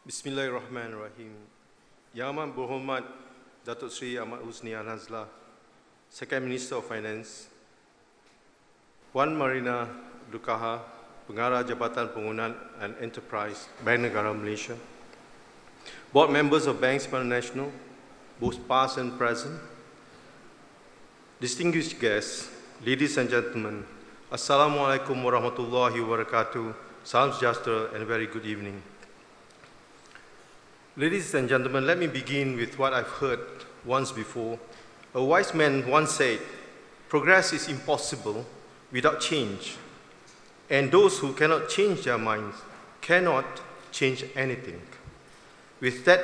Bismillahirrahmanirrahim. Yang Amat Berhormat Datuk Seri Ahmad Husni Al-Hazlah, Second Minister of Finance, Puan Marina Dukaha, Pengarah Jabatan Pembangunan and Enterprise, Bank Negara Malaysia, Board Members of Banks International, both past and present, distinguished guests, ladies and gentlemen, Assalamualaikum warahmatullahi wabarakatuh, salam sejahtera and very good evening. Ladies and gentlemen, let me begin with what I've heard once before. A wise man once said, progress is impossible without change, and those who cannot change their minds cannot change anything. With that,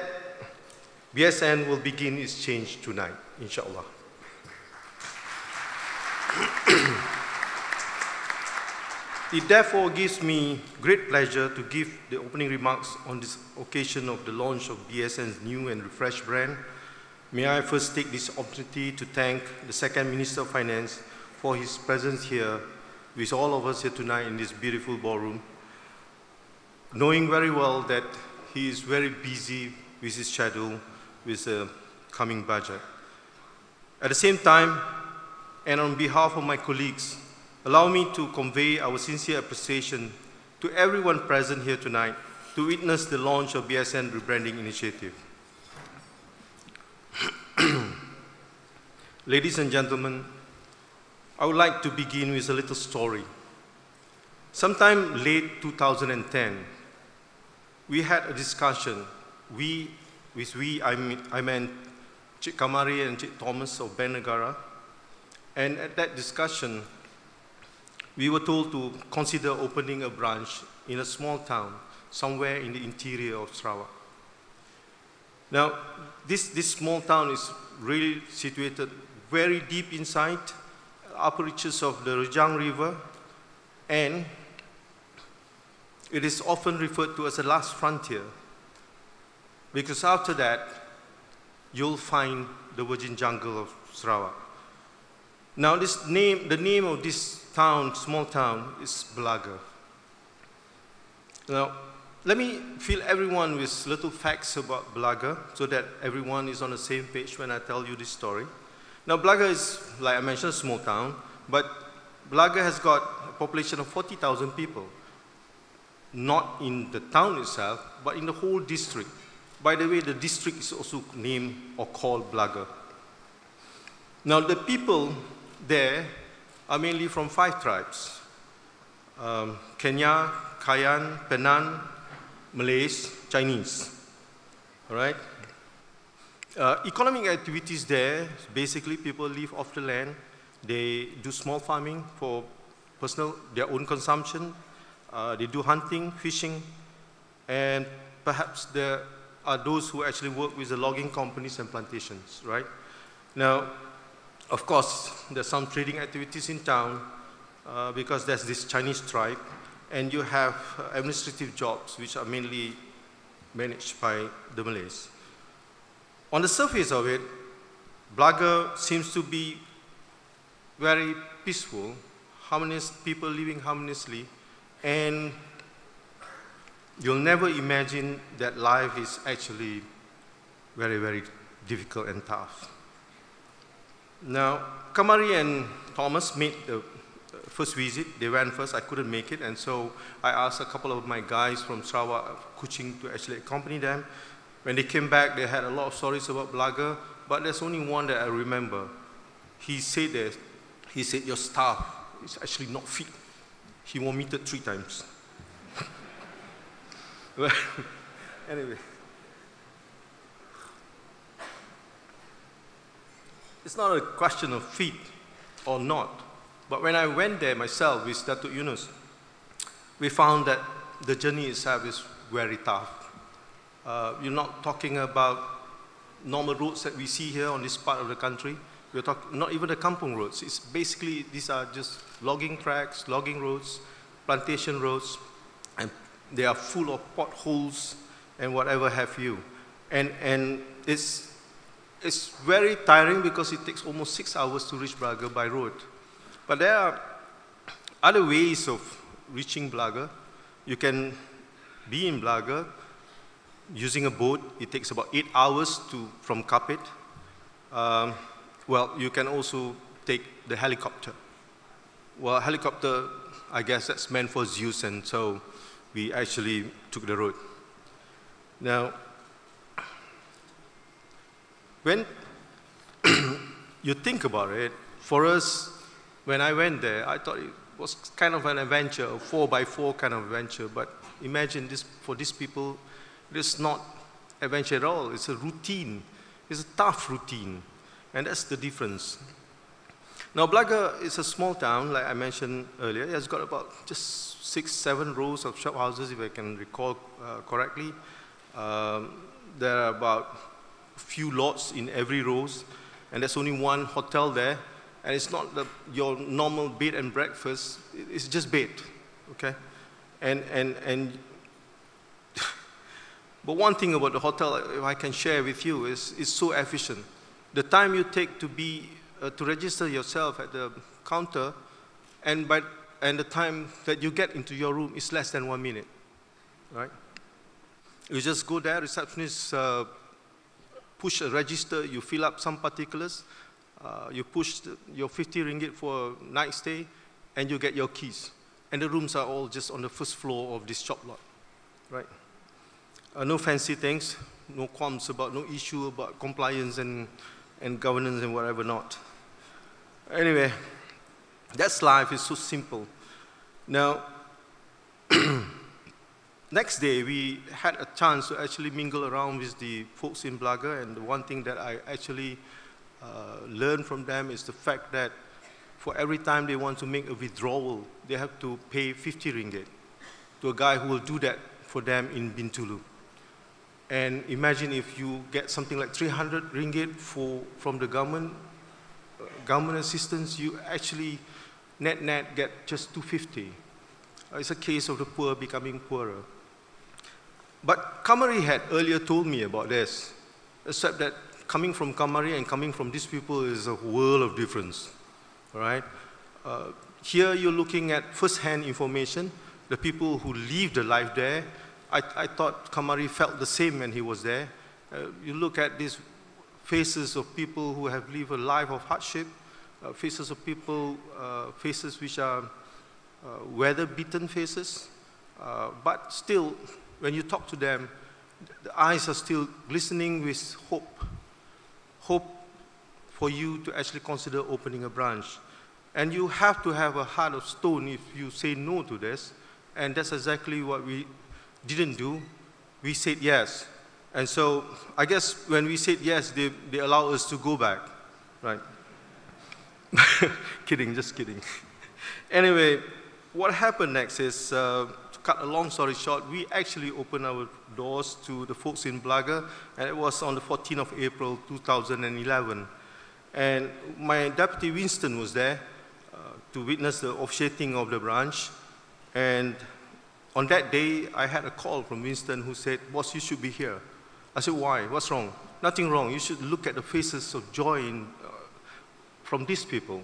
BSN will begin its change tonight, inshallah. It therefore gives me great pleasure to give the opening remarks on this occasion of the launch of BSN's new and refreshed brand. May I first take this opportunity to thank the Second Minister of Finance for his presence here with all of us here tonight in this beautiful ballroom, knowing very well that he is very busy with his schedule with the coming budget. At the same time, and on behalf of my colleagues, allow me to convey our sincere appreciation to everyone present here tonight to witness the launch of BSN Rebranding Initiative. Ladies and gentlemen, I would like to begin with a little story. Sometime late 2010, we had a discussion. I meant Cik Kamari and Cik Thomas of Bank Negara, and at that discussion, we were told to consider opening a branch in a small town somewhere in the interior of Sarawak. Now, this small town is really situated very deep inside upper reaches of the Rejang River, and it is often referred to as the last frontier, because after that, you'll find the virgin jungle of Sarawak. Now, the name of this town, small town, is Belaga. Now, let me fill everyone with little facts about Belaga so that everyone is on the same page when I tell you this story. Now, Belaga is, like I mentioned, a small town, but Belaga has got a population of 40,000 people. Not in the town itself, but in the whole district. By the way, the district is also named or called Belaga. Now, the people there are mainly from 5 tribes: Kenya, Kayan, Penan, Malays, Chinese. All right? Economic activities there, basically people live off the land. They do small farming for their own consumption. They do hunting, fishing, and perhaps there are those who actually work with the logging companies and plantations, right? Now, of course, there's some trading activities in town because there's this Chinese tribe, and you have administrative jobs which are mainly managed by the Malays. On the surface of it, Belaga seems to be very peaceful, harmonious, people living harmoniously, and you'll never imagine that life is actually very, very difficult and tough. Now, Kamari and Thomas made the first visit. They went first. I couldn't make it, and so I asked a couple of my guys from Sarawak, Kuching, to actually accompany them. When they came back, they had a lot of stories about Belaga, but there's only one that I remember. He said, your staff is actually not fit. He vomited 3 times. Well, anyway. It's not a question of fit or not, but when I went there myself with Datuk Yunus, we found that the journey itself is very tough. You're not talking about normal roads that we see here on this part of the country. We're talking not even the kampung roads. It's basically, these are just logging tracks, logging roads, plantation roads, and they are full of potholes and whatever have you. And it's very tiring because it takes almost 6 hours to reach Belaga by road. But there are other ways of reaching Belaga. You can be in Belaga using a boat, it takes about 8 hours from Kapit. Well, you can also take the helicopter. Well, helicopter, I guess that's meant for Zeus, and so we actually took the road. Now, when you think about it, for us, when I went there, I thought it was kind of an adventure, a 4x4 kind of adventure, but imagine this, for these people, it's not adventure at all. It's a routine. It's a tough routine, and that's the difference. Now, Blaga is a small town, like I mentioned earlier. It has got about just 6, 7 rows of shop houses, if I can recall correctly. There are about a few lots in every rows, and there's only one hotel there, and it's not your normal bed and breakfast. It's just bed, okay? But one thing about the hotel, if I can share with you, is it's so efficient. The time you take to register yourself at the counter, and the time that you get into your room is less than 1 minute, right? You just go there, receptionist push a register, you fill up some particulars, you push your 50 ringgit for a night stay, and you get your keys. And the rooms are all just on the first floor of this shop lot, right? No fancy things, no qualms about, no issue about compliance and governance and whatever not. Anyway, that's life. It's so simple. Now, next day, we had a chance to actually mingle around with the folks in Blaga, and the one thing that I actually learned from them is the fact that for every time they want to make a withdrawal, they have to pay 50 ringgit to a guy who will do that for them in Bintulu. And imagine if you get something like 300 ringgit from the government assistance, you actually net get just 250. It's a case of the poor becoming poorer. But Kamari had earlier told me about this, except that coming from Kamari and coming from these people is a world of difference, all right? Here you're looking at first-hand information, the people who live the life there. I thought Kamari felt the same when he was there. You look at these faces of people who have lived a life of hardship, faces of people, faces which are weather-beaten faces, but still, when you talk to them, the eyes are still glistening with hope for you to actually consider opening a branch. And you have to have a heart of stone if you say no to this, and that's exactly what we didn't do. We said yes. And so I guess when we said yes, they allow us to go back, right? Kidding, just kidding. Anyway, what happened next is, to cut a long story short, we actually opened our doors to the folks in Blaga, and it was on the 14th of April, 2011. And my deputy Winston was there to witness the officiating of the branch. And on that day, I had a call from Winston who said, "Boss, you should be here." I said, "Why? What's wrong?" "Nothing wrong. You should look at the faces of joy from these people."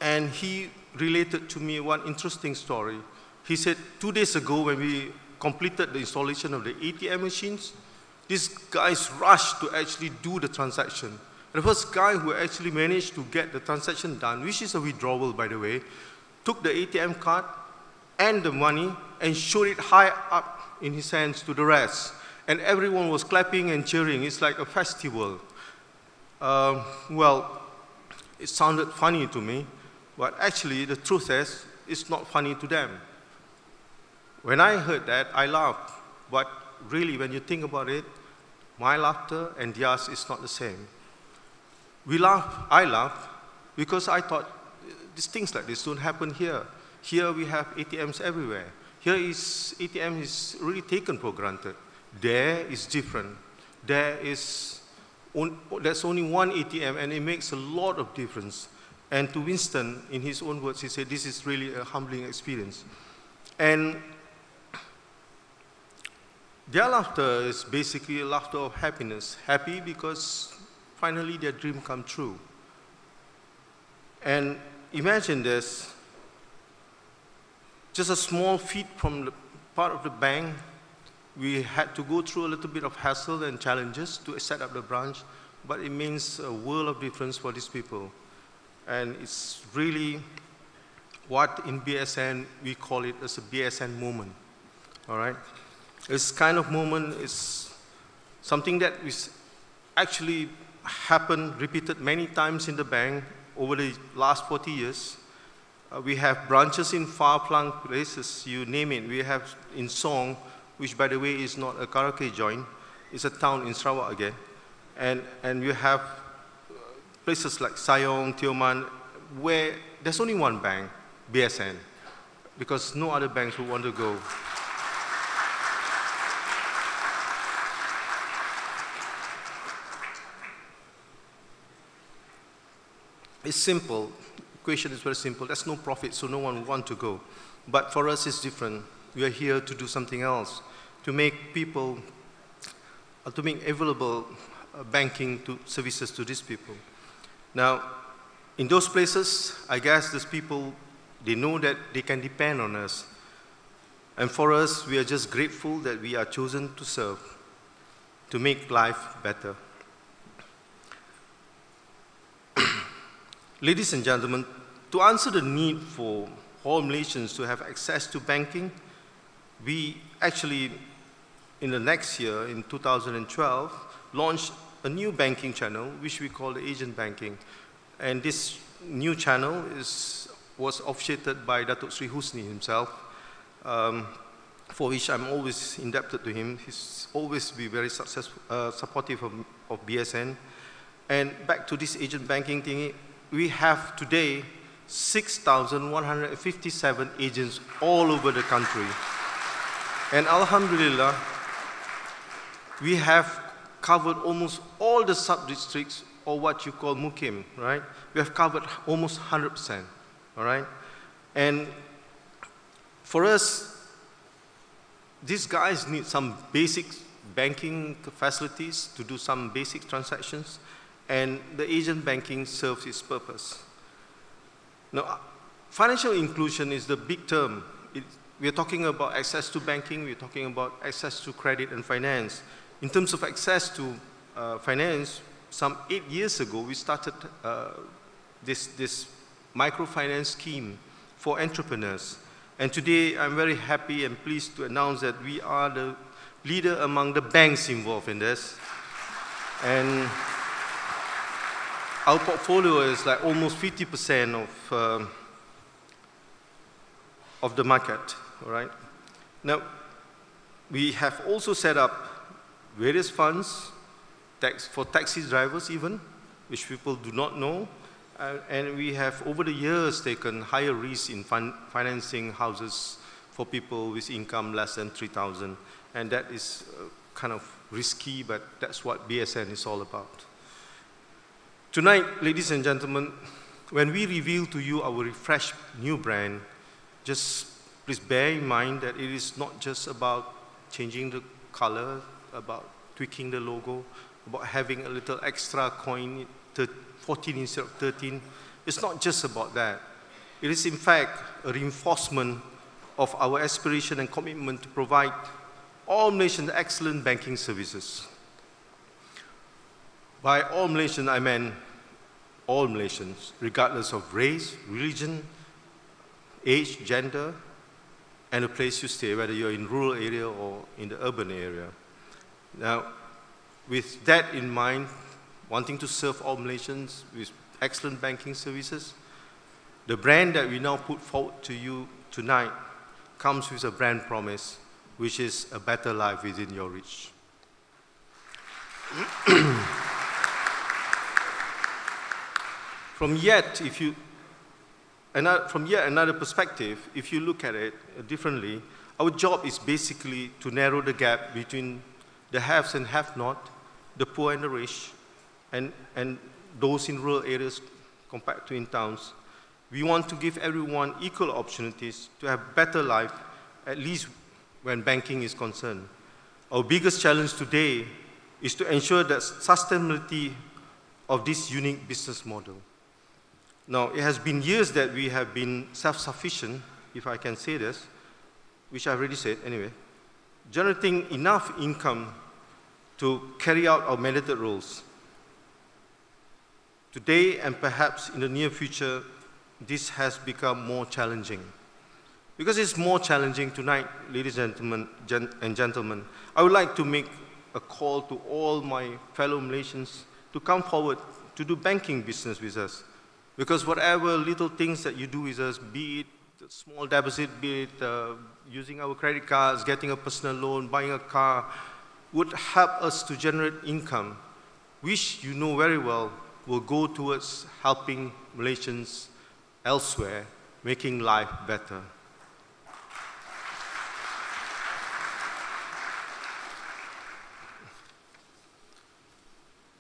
And he related to me one interesting story. He said, 2 days ago when we completed the installation of the ATM machines, these guys rushed to actually do the transaction. And the first guy who actually managed to get the transaction done, which is a withdrawal, by the way, took the ATM card and the money and showed it high up in his hands to the rest. And everyone was clapping and cheering. It's like a festival. Well, it sounded funny to me, but actually the truth is, it's not funny to them. When I heard that, I laughed. But really, when you think about it, my laughter and theirs is not the same. I laughed because I thought these things like this don't happen here. Here we have ATMs everywhere. Here ATM is really taken for granted. There is different. There's only one ATM, and it makes a lot of difference. And to Winston, in his own words, he said, "This is really a humbling experience." And their laughter is basically a laughter of happiness. Happy because finally their dream come true. And imagine this, just a small feet from the part of the bank We had to go through a little bit of hassle and challenges to set up the branch, but it means a world of difference for these people. And it's really what in BSN we call it as a BSN moment, all right? This kind of moment is something that is actually happened, repeated many times in the bank over the last 40 years. We have branches in far-flung places, you name it. We have in Song, which by the way is not a karaoke joint, it's a town in Sarawak again. And we have places like Sayong, Tioman, where there's only one bank, BSN, because no other banks would want to go. It's simple. The equation is very simple. There's no profit, so no one would want to go. But for us, it's different. We are here to do something else, to make people, to make available banking services to these people. Now, in those places, I guess these people, they know that they can depend on us. And for us, we are just grateful that we are chosen to serve, to make life better. Ladies and gentlemen, to answer the need for all Malaysians to have access to banking, we actually, in the next year, in 2012, launched a new banking channel, which we call the agent banking. And this new channel was officiated by Datuk Sri Husni himself, for which I'm always indebted to him. He's always been very supportive of BSN. And back to this agent banking thingy, we have today 6,157 agents all over the country. And Alhamdulillah, we have covered almost all the sub-districts, or what you call Mukim, right? We have covered almost 100%, all right? And for us, these guys need some basic banking facilities to do some basic transactions, and the agent banking serves its purpose. Now, financial inclusion is the big term. We are talking about access to banking, we're talking about access to credit and finance. In terms of access to finance, some 8 years ago, we started this microfinance scheme for entrepreneurs. And today, I'm very happy and pleased to announce that we are the leader among the banks involved in this. And our portfolio is like almost 50% of the market, all right? Now, we have also set up various funds for taxi drivers even, which people do not know. And we have, over the years, taken higher risks in financing houses for people with income less than 3,000. And that is kind of risky, but that's what BSN is all about. Tonight, ladies and gentlemen, when we reveal to you our refreshed new brand, just please bear in mind that it is not just about changing the color, about tweaking the logo, about having a little extra coin, 14 instead of 13. It's not just about that. It is in fact a reinforcement of our aspiration and commitment to provide all Malaysians excellent banking services. By all Malaysians, I mean all Malaysians, regardless of race, religion, age, gender, and the place you stay, whether you're in rural area or in the urban area. Now, with that in mind, wanting to serve all Malaysians with excellent banking services, the brand that we now put forward to you tonight comes with a brand promise, which is a better life within your reach. From yet another perspective, if you look at it differently, our job is basically to narrow the gap between the haves and have-not, the poor and the rich, and those in rural areas compared to in towns. We want to give everyone equal opportunities to have better life, at least when banking is concerned. Our biggest challenge today is to ensure the sustainability of this unique business model. Now, it has been years that we have been self-sufficient, if I can say this, which I already said anyway. generating enough income to carry out our mandated roles. Today, and perhaps in the near future, this has become more challenging. Because it's more challenging tonight, ladies and gentlemen, I would like to make a call to all my fellow Malaysians to come forward to do banking business with us. Because whatever little things that you do with us, be it a small deposit, be it using our credit cards, getting a personal loan, buying a car, would help us to generate income, which you know very well will go towards helping Malaysians elsewhere, making life better.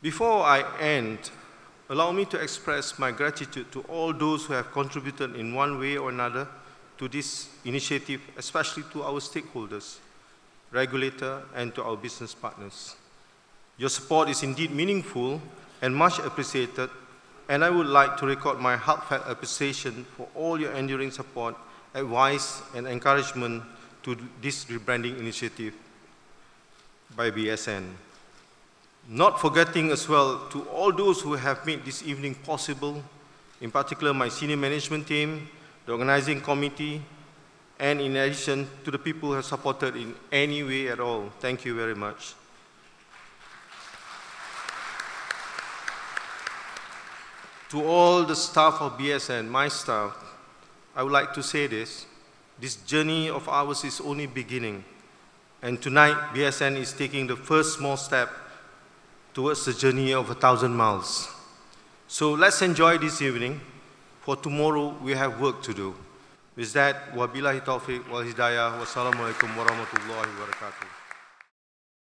Before I end, allow me to express my gratitude to all those who have contributed in one way or another to this initiative, especially to our stakeholders, regulator, and to our business partners. Your support is indeed meaningful and much appreciated, and I would like to record my heartfelt appreciation for all your enduring support, advice, and encouragement to this rebranding initiative by BSN. Not forgetting as well to all those who have made this evening possible, in particular my senior management team, the organizing committee, and in addition to the people who have supported in any way at all. Thank you very much. To all the staff of BSN, my staff, I would like to say this. This journey of ours is only beginning. And tonight, BSN is taking the first small step towards the journey of 1,000 miles. So let's enjoy this evening. For tomorrow, we have work to do. With that, wabillahi taufiq wal hidayah. Wassalamualaikum warahmatullahi wabarakatuh.